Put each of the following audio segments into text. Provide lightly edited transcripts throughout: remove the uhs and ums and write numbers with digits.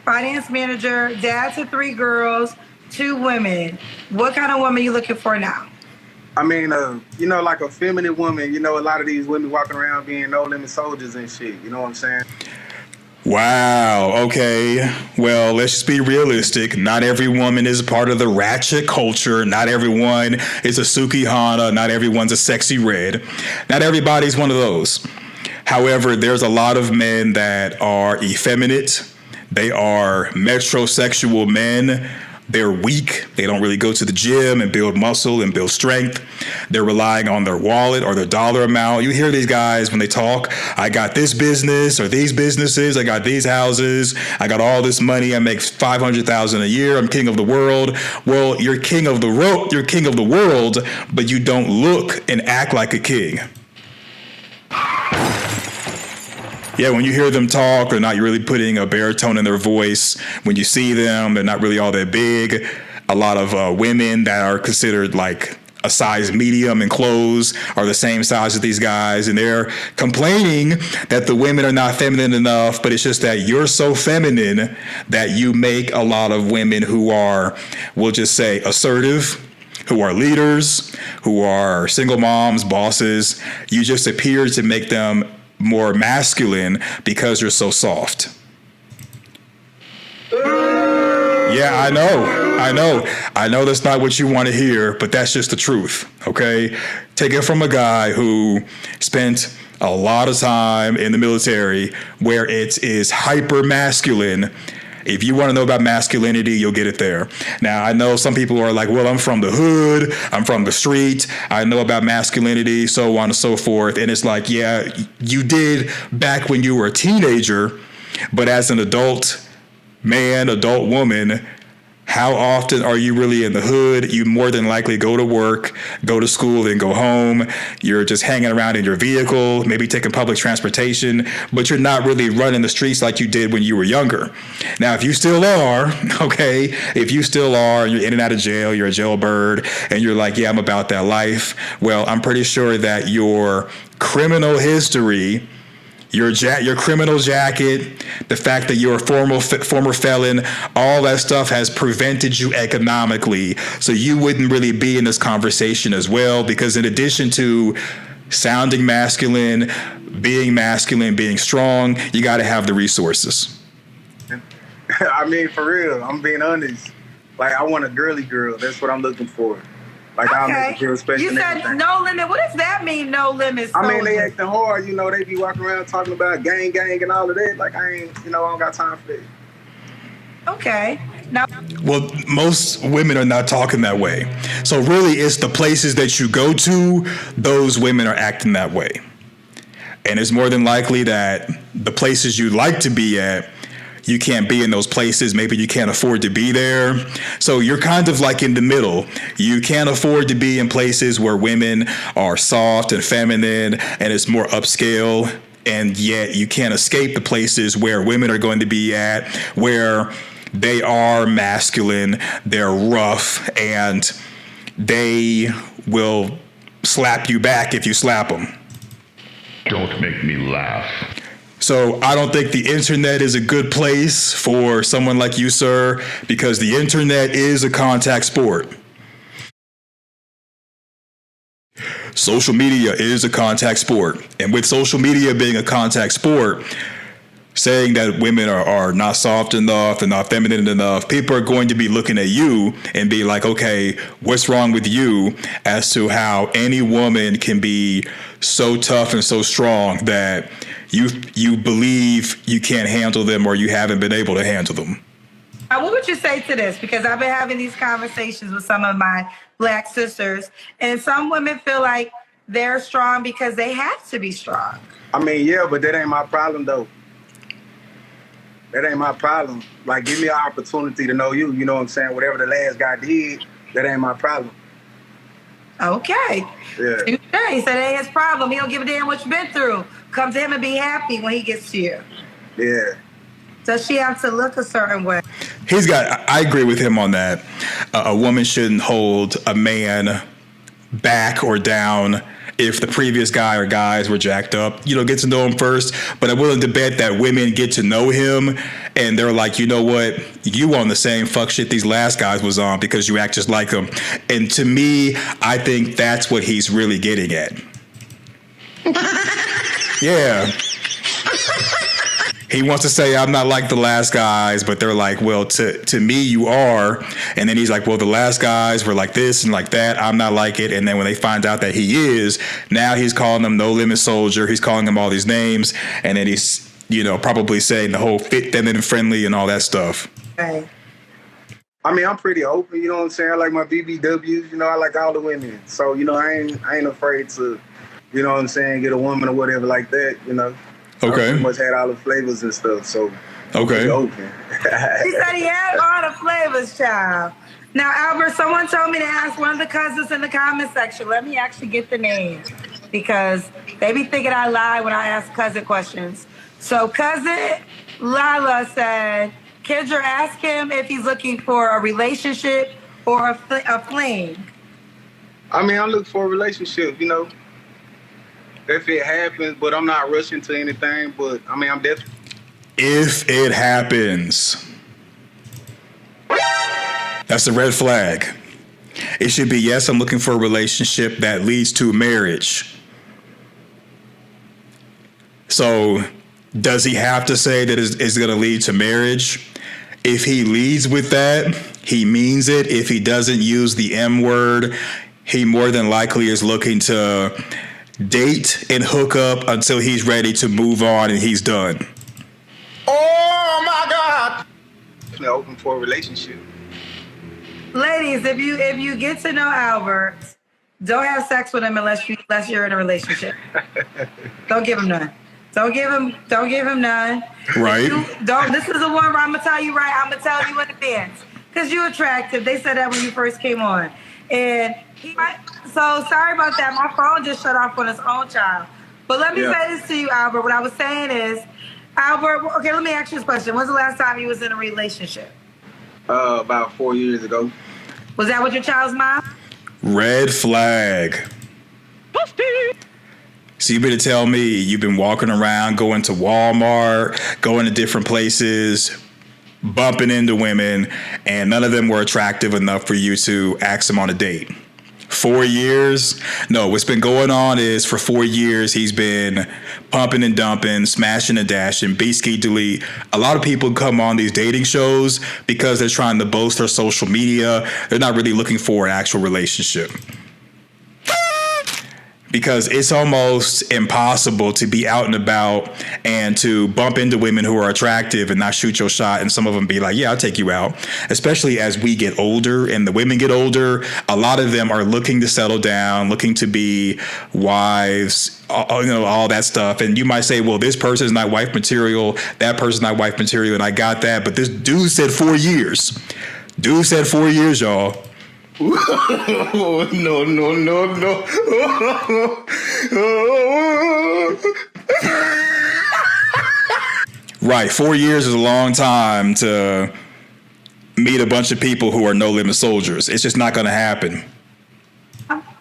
finance manager, dad to 3 girls, 2 women. What kind of woman are you looking for now? I mean, like a feminine woman. You know, a lot of these women walking around being no limit soldiers and shit. You know what I'm saying? Wow. Okay. Well, let's just be realistic. Not every woman is a part of the ratchet culture. Not everyone is a Suki Hana. Not everyone's a sexy red. Not everybody's one of those. However, there's a lot of men that are effeminate. They are metrosexual men. They're weak. They don't really go to the gym and build muscle and build strength. They're relying on their wallet or their dollar amount. You hear these guys when they talk, I got this business or these businesses. I got these houses. I got all this money. I make $500,000 a year. I'm king of the world. Well, you're king of the world. You're king of the world, but you don't look and act like a king. Yeah, when you hear them talk, they're not really putting a baritone in their voice. When you see them, they're not really all that big. A lot of women that are considered like a size medium in clothes are the same size as these guys, and they're complaining that the women are not feminine enough, but it's just that you're so feminine that you make a lot of women who are, we'll just say, assertive, who are leaders, who are single moms, bosses. You just appear to make them more masculine because you're so soft. Yeah, I know that's not what you want to hear, but that's just the truth, okay? Take it from a guy who spent a lot of time in the military where it is hyper masculine. If you want to know about masculinity, you'll get it there. Now, I know some people are like, well, I'm from the hood, I'm from the street, I know about masculinity, so on and so forth. And it's like, yeah, you did back when you were a teenager, but as an adult man, adult woman, how often are you really in the hood? You more than likely go to work, go to school, and go home. You're just hanging around in your vehicle, maybe taking public transportation, but you're not really running the streets like you did when you were younger. Now, if you still are, okay, if you still are, you're in and out of jail, you're a jailbird, and you're like, yeah, I'm about that life. Well, I'm pretty sure that your criminal history, your criminal jacket, the fact that you're a former felon, all that stuff has prevented you economically. So you wouldn't really be in this conversation as well, because in addition to sounding masculine, being strong, you got to have the resources. I mean, for real, I'm being honest. Like, I want a girly girl. That's what I'm looking for. Like, okay. I'll make a girl special. You said no limit. What does that mean, no limits? I mean, they acting hard. You know, they be walking around talking about gang and all of that. Like, I don't got time for that. Okay. Now, well, most women are not talking that way. So really, it's the places that you go to, those women are acting that way. And it's more than likely that the places you like to be at, you can't be in those places. Maybe you can't afford to be there. So you're kind of like in the middle. You can't afford to be in places where women are soft and feminine and it's more upscale. And yet you can't escape the places where women are going to be at, where they are masculine, they're rough, and they will slap you back if you slap them. Don't make me laugh. So I don't think the internet is a good place for someone like you, sir, because the internet is a contact sport. Social media is a contact sport. And with social media being a contact sport, saying that women are not soft enough and not feminine enough, people are going to be looking at you and be like, okay, what's wrong with you, as to how any woman can be so tough and so strong that you believe you can't handle them or you haven't been able to handle them. What would you say to this? Because I've been having these conversations with some of my Black sisters, and some women feel like they're strong because they have to be strong. I mean, yeah, but that ain't my problem, though. That ain't my problem. Like, give me an opportunity to know you. You know what I'm saying? Whatever the last guy did, that ain't my problem. Okay. Yeah. He said it ain't his problem. He don't give a damn what you've been through. Come to him and be happy when he gets to you. Yeah. Does she have to look a certain way? I agree with him on that. A woman shouldn't hold a man back or down if the previous guy or guys were jacked up, get to know him first. But I'm willing to bet that women get to know him and they're like, you know what, you on the same fuck shit these last guys was on because you act just like him. And to me, I think that's what he's really getting at. Yeah. He wants to say, I'm not like the last guys, but they're like, well, to me, you are. And then he's like, well, the last guys were like this and like that. I'm not like it. And then when they find out that he is, now he's calling them No Limit Soldier. He's calling them all these names. And then he's, probably saying the whole fit, feminine, friendly and all that stuff. Right. I mean, I'm pretty open, you know what I'm saying? I like my BBWs, I like all the women. So, I ain't afraid to, you know what I'm saying, get a woman or whatever like that, Okay. I pretty much had all the flavors and stuff, so okay. Open. He said he had all the flavors, child. Now, Albert, someone told me to ask one of the cousins in the comment section. Let me actually get the name because they be thinking I lie when I ask cousin questions. So cousin Lala said, Kendra, ask him if he's looking for a relationship or a fling. I mean, I look for a relationship, if it happens, but I'm not rushing to anything. But I mean, I'm definitely. If it happens, that's a red flag. It should be, yes, I'm looking for a relationship that leads to marriage. So does he have to say that it's going to lead to marriage? If he leads with that, he means it. If he doesn't use the M word, he more than likely is looking to date and hook up until he's ready to move on and he's done. Oh my God! I'm open for a relationship. Ladies, if you get to know Albert, don't have sex with him unless you're in a relationship. Don't give him none. Don't give him none. Right. This is the one where I'm gonna tell you right. I'm gonna tell you in advance because you're attractive. They said that when you first came on, and so sorry about that. My phone just shut off on its own, child. But let me say this to you, Albert. What I was saying is, Albert. Okay, let me ask you this question. When's the last time you was in a relationship? About 4 years ago. Was that with your child's mom? Red flag. So you better tell me you've been walking around, going to Walmart, going to different places, bumping into women, and none of them were attractive enough for you to ask them on a date. 4 years? No, what's been going on is for 4 years, he's been pumping and dumping, smashing and dashing, B-ski delete. A lot of people come on these dating shows because they're trying to boast their social media. They're not really looking for an actual relationship. Because it's almost impossible to be out and about and to bump into women who are attractive and not shoot your shot. And some of them be like, yeah, I'll take you out. Especially as we get older and the women get older, a lot of them are looking to settle down, looking to be wives, all that stuff. And you might say, well, this person is not wife material. That person's not wife material. And I got that. But this dude said 4 years. Dude said 4 years, y'all. Oh, no. Right, 4 years is a long time to meet a bunch of people who are no limit soldiers. It's just not going to happen.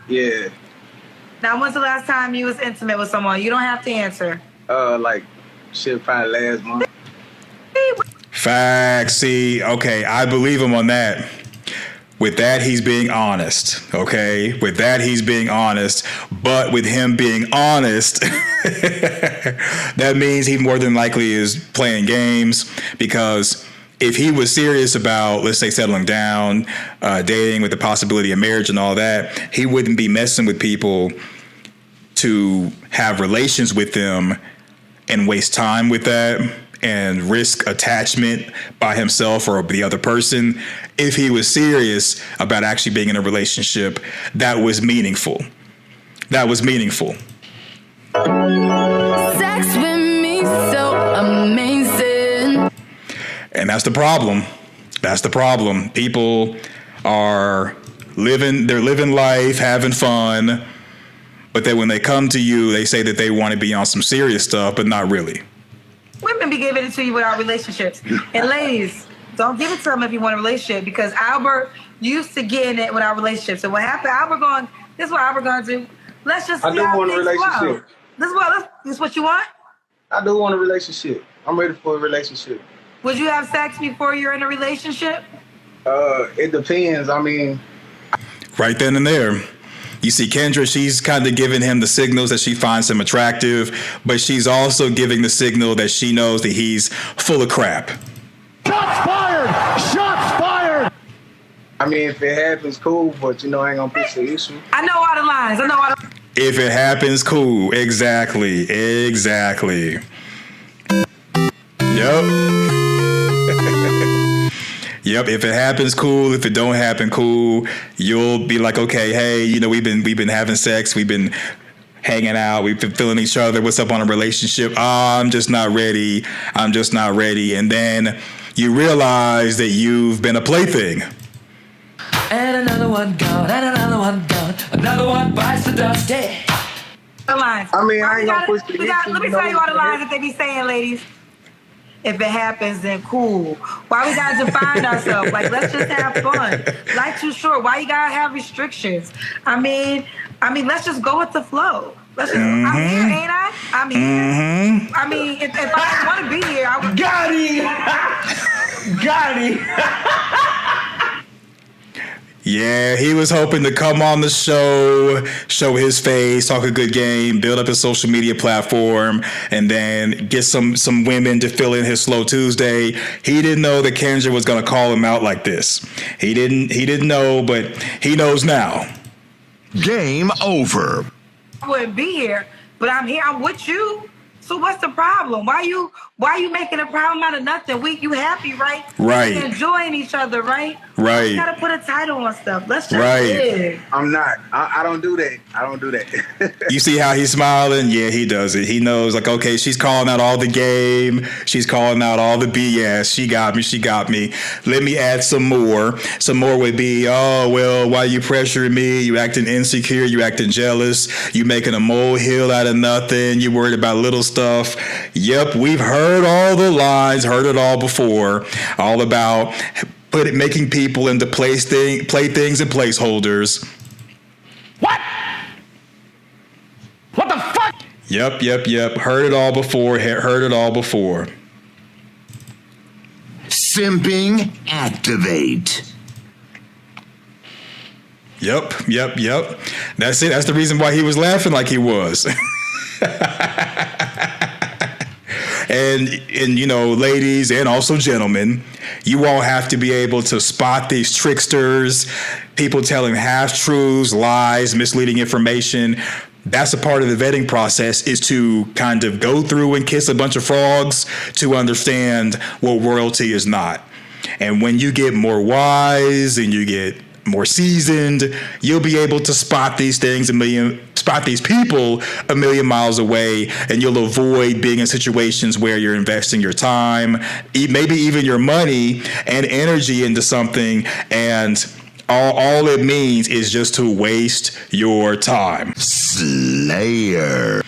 Yeah. Now, when's the last time you was intimate with someone? You don't have to answer. Like shit, probably last month. Facts. See, okay, I believe him on that. With that, he's being honest, okay? With that, he's being honest. But with him being honest, that means he more than likely is playing games, because if he was serious about, let's say, settling down, dating with the possibility of marriage and all that, he wouldn't be messing with people to have relations with them and waste time with that and risk attachment by himself or the other person. If he was serious about actually being in a relationship that was meaningful. That was meaningful. Sex with me so amazing. And that's the problem. That's the problem. People are living life, having fun, but then when they come to you, they say that they want to be on some serious stuff, but not really. Women be giving it to you without relationships. And ladies, don't give it to him if you want a relationship, because Albert used to getting it without relationships. And what happened, this is what Albert going to do. Let's just I see do how want a things flow. relationship. This is what you want? I do want a relationship. I'm ready for a relationship. Would you have sex before you're in a relationship? It depends. I mean, Right then and there. You see, Kendra, she's kind of giving him the signals that she finds him attractive, but she's also giving the signal that she knows that he's full of crap. Shots fired! Shots fired! I mean, if it happens, cool. But I ain't gonna push the issue. I know all the lines. If it happens, cool. Exactly. Yep. Yep. If it happens, cool. If it don't happen, cool. You'll be like, okay, hey, we've been having sex. We've been hanging out. We've been feeling each other. What's up on a relationship? Oh, I'm just not ready. And then you realize that you've been a plaything. And another one gone, and another one gone. Another one bites the dust. Yeah. The lines. I mean, I ain't gonna push the issue. Let me tell you all the lines that they be saying, ladies. If it happens, then cool. Why we gotta define ourselves? Like, let's just have fun. Life too short. Why you gotta have restrictions? I mean, let's just go with the flow. Let's just. I'm here, ain't I? I'm here. I mean, if I want to be here, I would. Got him! Yeah, he was hoping to come on the show, show his face, talk a good game, build up his social media platform, and then get some women to fill in his Slow Tuesday. He didn't know that Kendra was going to call him out like this. He didn't know, but he knows now. Game over. I wouldn't be here, but I'm here. I'm with you. So what's the problem? Why you making a problem out of nothing? You happy, right? Right. We enjoying each other, right? Right. You gotta put a title on stuff. Let's just live. I'm not. I don't do that. You see how he's smiling? Yeah, he does it. He knows, like, okay, she's calling out all the game. She's calling out all the BS. She got me. Let me add some more. Some more would be, oh, well, why you pressuring me? You acting insecure. You acting jealous. You making a molehill out of nothing. You worried about little stuff. Yep, we've heard all the lines, heard it all before. All about making people into playthings and placeholders. What? What the fuck? Yep. Heard it all before. Simping activate. Yep. That's it. That's the reason why he was laughing like he was. And ladies and also gentlemen, you all have to be able to spot these tricksters, people telling half-truths, lies, misleading information. That's a part of the vetting process, is to kind of go through and kiss a bunch of frogs to understand what royalty is not. And when you get more wise and you get more seasoned, you'll be able to spot these people a million miles away, and you'll avoid being in situations where you're investing your time, maybe even your money and energy into something, and all it means is just to waste your time. Slayer.